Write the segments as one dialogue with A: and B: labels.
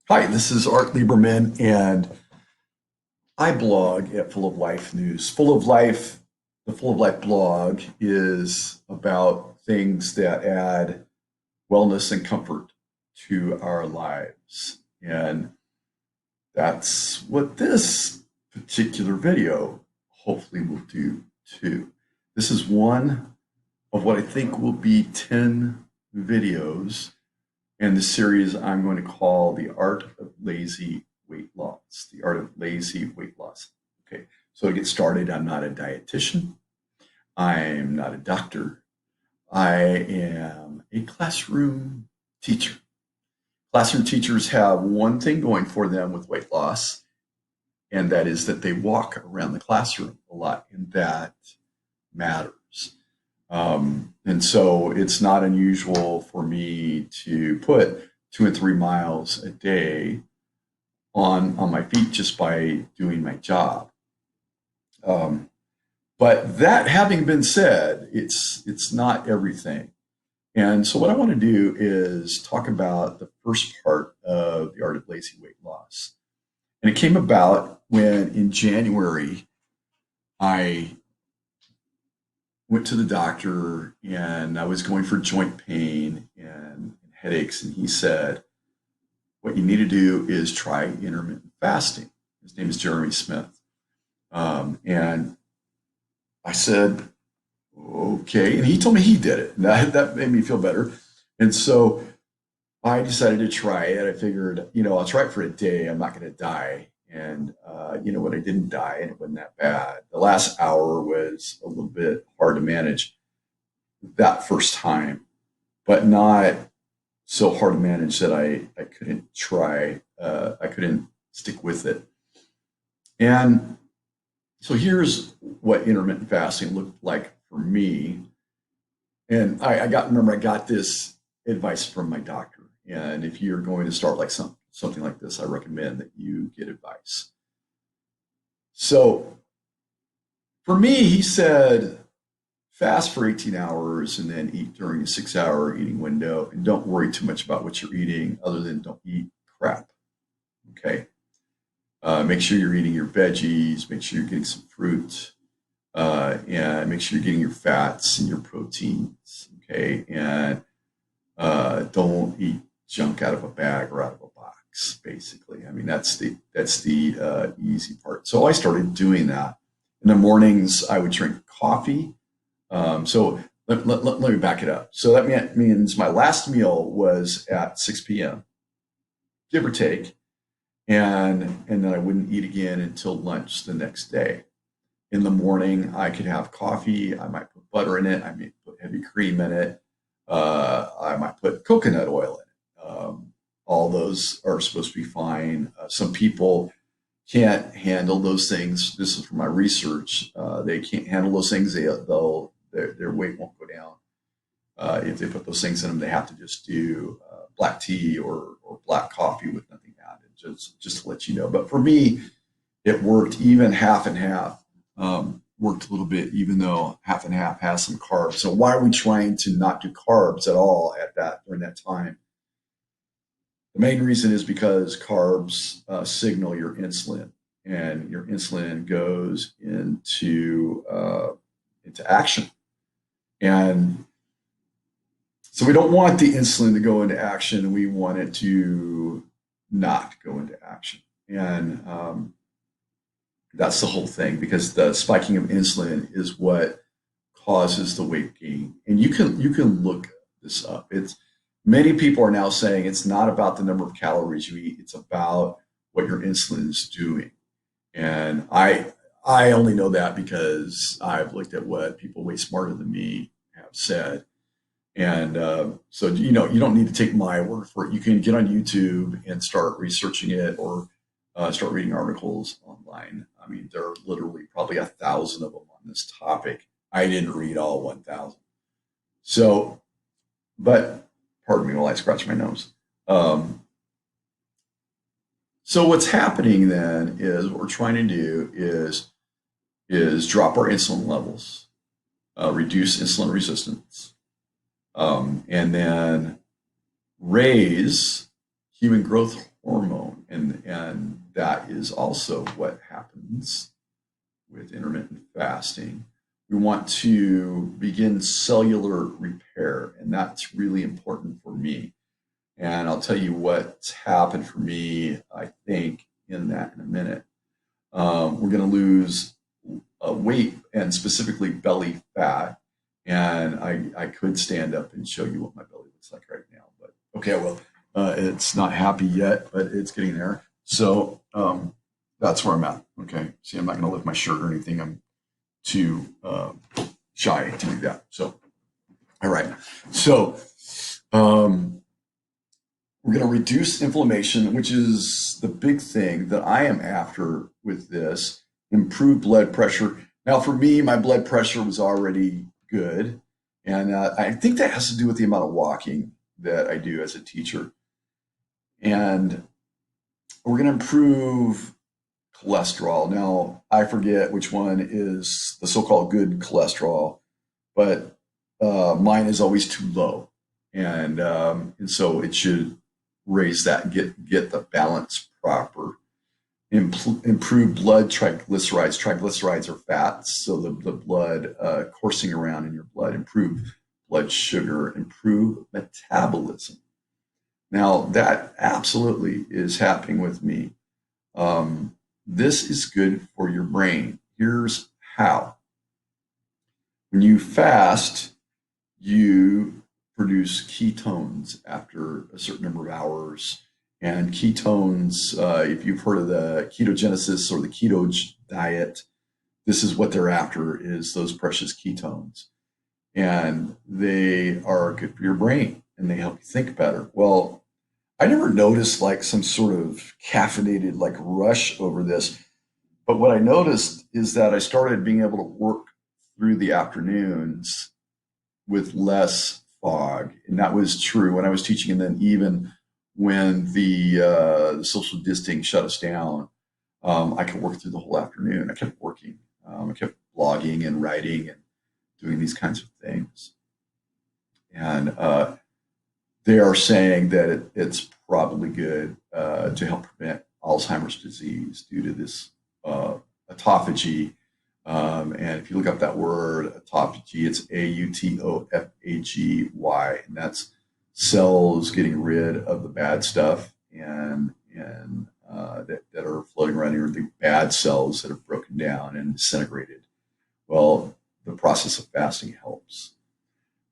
A: Hi, this is Art Lieberman, and I blog at Full of Life News. The Full of Life blog is about things that add wellness and comfort to our lives. And that's what this particular video hopefully will do too. This is one of what I think will be 10 videos and the series I'm going to call The Art of Lazy Weight Loss. The Art of Lazy Weight Loss. Okay, so to get started, I'm not a dietitian. I'm not a doctor. I am a classroom teacher. Classroom teachers have one thing going for them with weight loss, and that is that they walk around the classroom a lot, and that matters. And so it's not unusual for me to put 2 and 3 miles a day on my feet just by doing my job. Um, but that having been said, it's not everything. And so what I want to do is talk about the first part of the art of lazy weight loss. And it came about when in January I went to the doctor and I was going for joint pain and headaches. And he said, what you need to do is try intermittent fasting. His name is Jeremy Smith. And I said, okay. And he told me he did it. And that made me feel better. And so I decided to try it. I figured, I'll try it for a day. I'm not going to die. And you know what? I didn't die, and it wasn't that bad. The last hour was a little bit hard to manage that first time, but not so hard to manage that I couldn't try. I couldn't stick with it. And so here's what intermittent fasting looked like for me. And I got this advice from my doctor. And if you're going to start like something like this, I recommend that you get advice. So for me, he said, fast for 18 hours and then eat during a 6 hour eating window. And don't worry too much about what you're eating other than don't eat crap. Okay. Make sure you're eating your veggies, make sure you're getting some fruit, and make sure you're getting your fats and your proteins. Okay. And don't eat junk out of a bag or out of a box, basically. I mean, that's the easy part. So I started doing that. In the mornings, I would drink coffee. So let me back it up. So that means my last meal was at 6 p.m., give or take, and then I wouldn't eat again until lunch the next day. In the morning, I could have coffee. I might put butter in it. I might put heavy cream in it. I might put coconut oil in it. All those are supposed to be fine. Some people can't handle those things. This is from my research. They can't handle those things. Their weight won't go down. If they put those things in them, they have to just do black tea or black coffee with nothing added, just to let you know. But for me, it worked. Even half and half worked a little bit, even though half and half has some carbs. So why are we trying to not do carbs at all during that time? The main reason is because carbs signal your insulin, and your insulin goes into action. And so we don't want the insulin to go into action. We want it to not go into action. And that's the whole thing, because the spiking of insulin is what causes the weight gain. And you can look this up. It's Many people are now saying it's not about the number of calories you eat, it's about what your insulin is doing. And I only know that because I've looked at what people way smarter than me have said. And so, you don't need to take my word for it. You can get on YouTube and start researching it, or start reading articles online. I mean, there are literally probably 1,000 of them on this topic. I didn't read all 1,000. So, but pardon me while I scratch my nose. So what's happening then is what we're trying to do is drop our insulin levels, reduce insulin resistance, and then raise human growth hormone, and that is also what happens with intermittent fasting. We want to begin cellular repair, and that's really important for me. And I'll tell you what's happened for me, I think, in that in a minute. We're going to lose weight, and specifically belly fat. And I could stand up and show you what my belly looks like right now, but okay, well, it's not happy yet, but it's getting there. So that's where I'm at. Okay, see, I'm not going to lift my shirt or anything. I'm too shy to do that. So, all right. So we're going to reduce inflammation, which is the big thing that I am after with this. Improve blood pressure. Now, for me, my blood pressure was already good. And I think that has to do with the amount of walking that I do as a teacher. And we're going to improve cholesterol. Now, I forget which one is the so-called good cholesterol, but mine is always too low. And so it should raise that and get the balance proper. Improve blood triglycerides. Triglycerides are fats, so the blood coursing around in your blood. Improve blood sugar. Improve metabolism. Now, that absolutely is happening with me. This is good for your brain. Here's how. When you fast, you produce ketones after a certain number of hours. And ketones, if you've heard of the ketogenesis or the keto diet, this is what they're after, is those precious ketones. And they are good for your brain, and they help you think better. Well, I never noticed like some sort of caffeinated like rush over this. But what I noticed is that I started being able to work through the afternoons with less fog. And that was true when I was teaching. And then even when the social distancing shut us down, I could work through the whole afternoon. I kept working. I kept blogging and writing and doing these kinds of things. And they are saying that it's probably good to help prevent Alzheimer's disease due to this autophagy. And if you look up that word, autophagy, it's AUTOFAGY, and that's cells getting rid of the bad stuff and that are floating around here, the bad cells that have broken down and disintegrated. Well, the process of fasting helps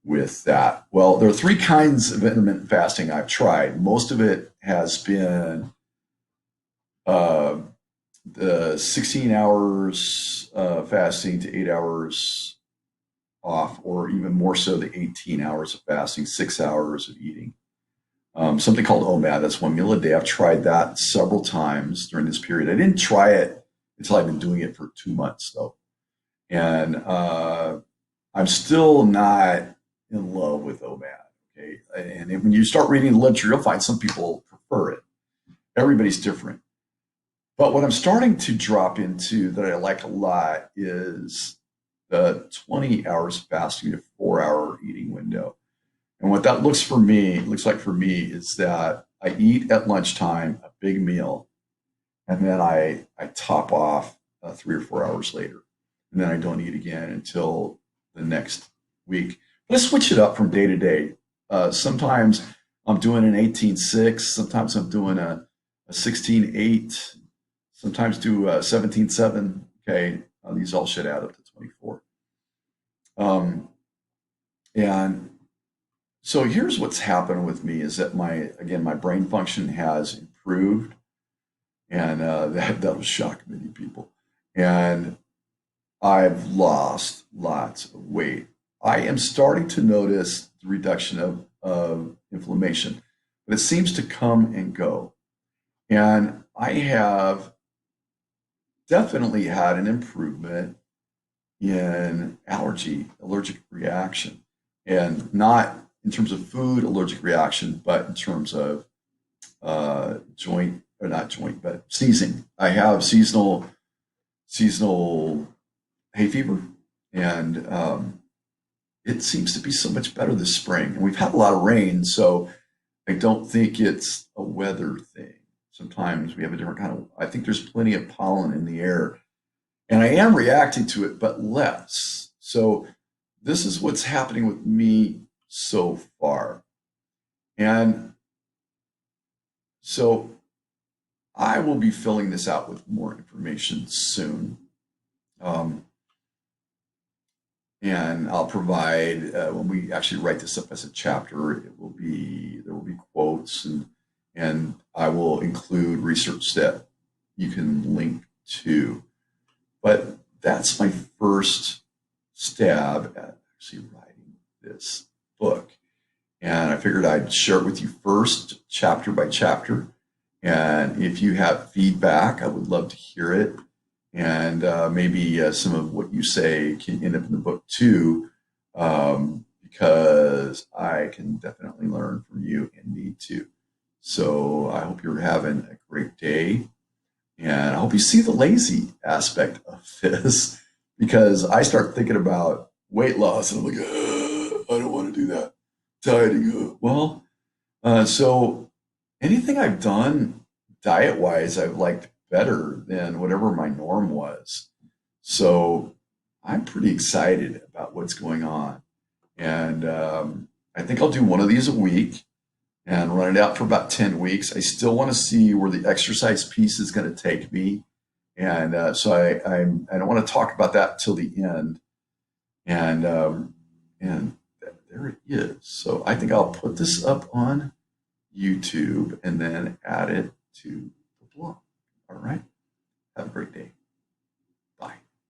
A: with that. Well, there are three kinds of intermittent fasting I've tried. Most of it has been the 16 hours fasting to 8 hours off, or even more so, the 18 hours of fasting, 6 hours of eating. Something called OMAD, that's 1 meal a day. I've tried that several times during this period. I didn't try it until I've been doing it for 2 months, though. And I'm still not in love with OMAD. Okay, and when you start reading the literature, you'll find some people prefer it. Everybody's different. But what I'm starting to drop into that I like a lot is the 20 hours fasting to 4 hour eating window. And what that looks like for me is that I eat at lunchtime, a big meal, and then I top off 3 or 4 hours later. And then I don't eat again until the next week. But I switch it up from day to day. Sometimes I'm doing an 18-6, sometimes I'm doing a 16-8, sometimes do 17-7. Okay, these all should add up to 24. And so here's what's happened with me is that my brain function has improved, and that'll shock many people. And I've lost lots of weight. I am starting to notice the reduction of inflammation, but it seems to come and go. And I have definitely had an improvement in allergic reaction, and not in terms of food allergic reaction, but in terms of but sneezing. I have seasonal hay fever, and it seems to be so much better this spring. And we've had a lot of rain, so I don't think it's a weather thing. sometimes we have a different kind of, I think there's plenty of pollen in the air, and I am reacting to it, but less. So this is what's happening with me so far. And so I will be filling this out with more information soon. Um, and I'll provide, when we actually write this up as a chapter, there will be quotes, and I will include research that you can link to. But that's my first stab at actually writing this book. And I figured I'd share it with you first, chapter by chapter. And if you have feedback, I would love to hear it. And maybe some of what you say can end up in the book too, because I can definitely learn from you and need to. So I hope you're having a great day. And I hope you see the lazy aspect of this, because I start thinking about weight loss and I'm like, I don't want to do that. Dieting. Well, so anything I've done diet wise, I've liked better than whatever my norm was. So I'm pretty excited about what's going on. And I think I'll do one of these a week and run it out for about 10 weeks. I still want to see where the exercise piece is going to take me. And so I don't want to talk about that till the end. And there it is. So I think I'll put this up on YouTube and then add it to the blog. All right. Have a great day.